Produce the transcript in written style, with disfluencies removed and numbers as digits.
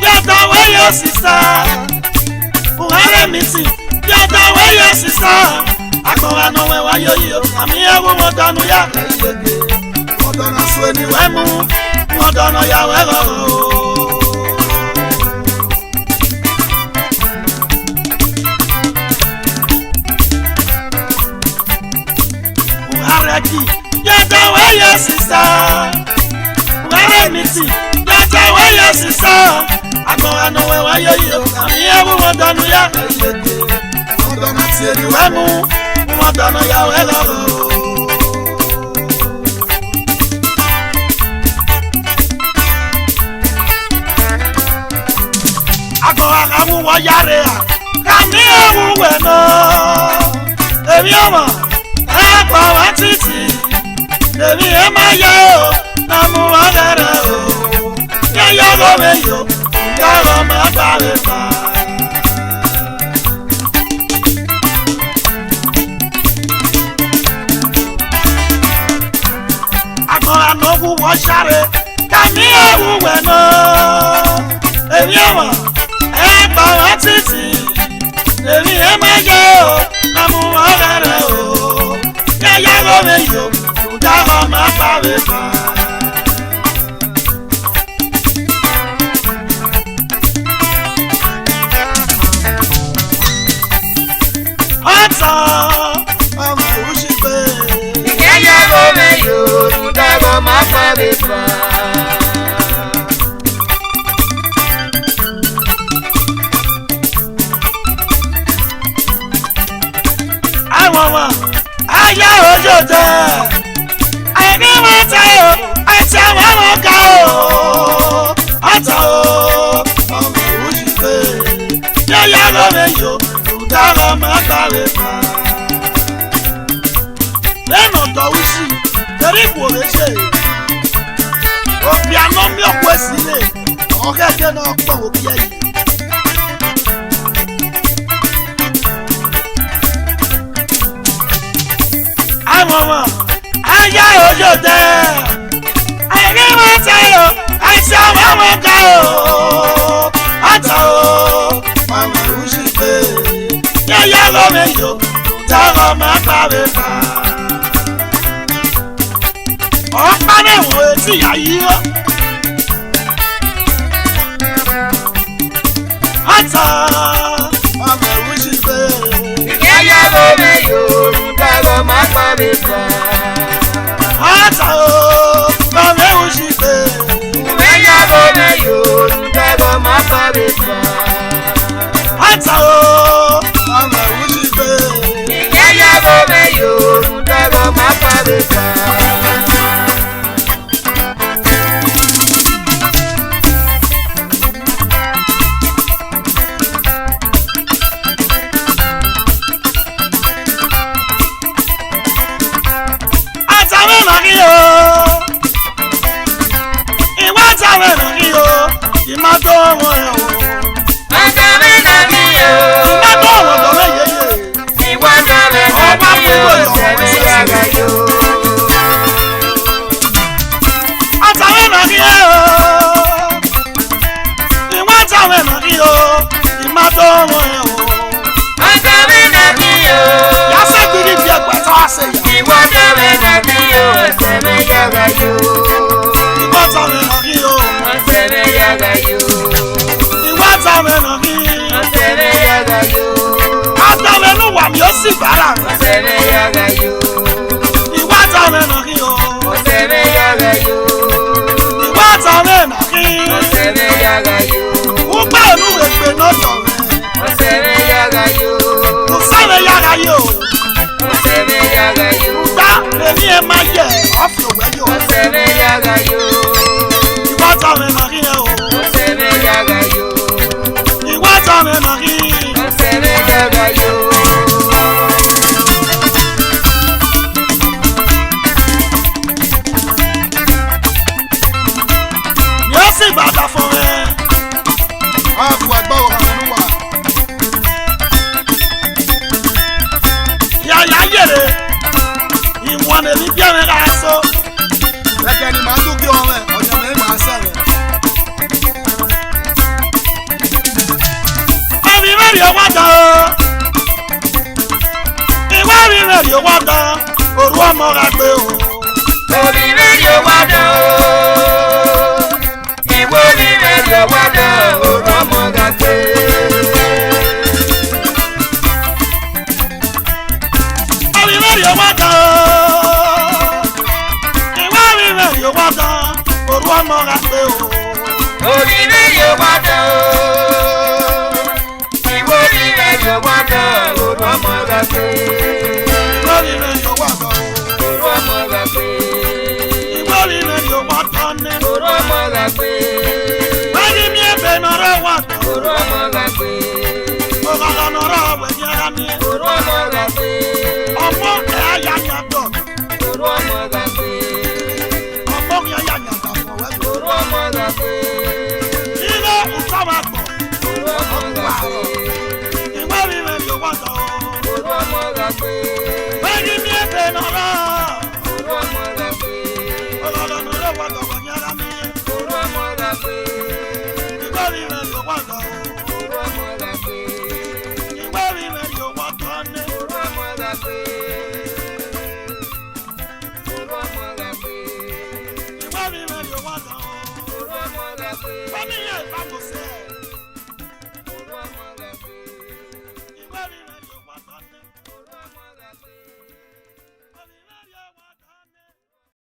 Yata way your sister. Uhere missing. Yata way your sister. Akora no we wa yo. Ami ewu modanu ya. Modana sweni wemu. Modana ya wego. Yata way your sister. Uhere missing. Yata way your sister. Akora no we wa yo. Ami ewu modanu ya. Modana sweni wemu. Modana ya wego. Amu wa yare a kami ewu we no ebi omo e pa wa titi ebi e ma yo na mu wa dere o ya yo go me yo ya go ma ba le pa agora no wu wa share kami ewu we no ebi omo Bàbá títì, èmi ẹ máa yẹ o, àmú ọ̀rẹ́rẹ́ o. Yẹ́yẹ́ lómi yò, ìdáwọ̀ máa parí kan. Ọ̀tọ̀ ọmọ Untouchable. Yẹ́yẹ́ lómi yò, ìdáwọ̀ máa parí kan. Aya ojo te Ani wata yo Ata wamo ka o Ata o Ọmọ Untouchable Yaya lo me yo Udara ma gbare pa Lẹ́nà tọ́wúsì Torí kò lè ṣe Òbí àná mi ọ̀pọ̀ sílẹ̀ Ọ̀gẹ́gẹ́ náà pọ̀ òbí ẹ̀yìn Mama, aya ojo te, ayé wọn tayo, àìsí àwọn ọmọ ká o, ata o, ọmọ Untouchable, yẹ́yẹ́ lómi yò, tọrọ máa parí pa. Ọ̀pá náà wò etí ìyá yìí o. Ata, ọmọ Untouchable, yẹ́yẹ́ lómi yò. Ma parí pa. Ata o, ọmọ Untouchable. Mẹ́yà lómi yóò dẹ́gbọ́ ma parí pa. Ata o, ọmọ Untouchable. Mẹ́yà lómi yóò dẹ́gbọ́ ma parí pa. yo wada. Ìwé rírẹ̀ yo wada. Òru ọmọ ra gbé o. Òrìrì yo wada. Ìwé rírẹ̀ yo wada. Òru ọmọ ra gbé. Òrìrì yo wada. Ìwé rírẹ̀ yo wada. Òru ọmọ ra gbé o. Òrìrì yo wada. Ìwé rírẹ̀ yo wada. Òru ọmọ ra gbé. Ìwé rírẹ̀ yo wada. Òru ọmọ ra gbé. Ìwé rírẹ̀ yo wada ní. Òru ọmọ ra gbé. Wẹ́ni mi ẹ̀bẹ̀ nọ̀rọ̀ wada. Òru ọmọ ra gbé. Ọ̀gá nọ̀rọ̀ wẹ̀yẹ́ra ní. Òru ọmọ ra gbé. Ọmọ ẹ̀ ayáyá dọ̀. Òru ọmọ ra gbé. Ọmọ mi ayáyá dọ̀ fún wẹ́yẹ́. Òru ọmọ ra gbé. Ilé ìtọ́wà pọ̀. Òru ọmọ ra gbé. Ìwé rírẹ̀ yo wada. Òru ọmọ ra gbé. Wẹ́ni mi ẹ̀bẹ̀ nọ̀rọ̀. Òru ọmọ ra gbé. Ọ̀gá nọ̀rọ̀ wada wẹ̀yẹ́ra ní. Òru ọmọ ra gbé. Ìwé rírẹ̀ yo wada. Òru ọmọ ra gbé. Ìwé rírẹ̀ yo wada ní. Òru ọmọ ra gbé. Òru ọmọ ra gbé. Ìwé rírẹ̀ yo wada. Òru ọmọ ra gbé. Wọ́n ní yẹn ìbámu sí ẹ̀.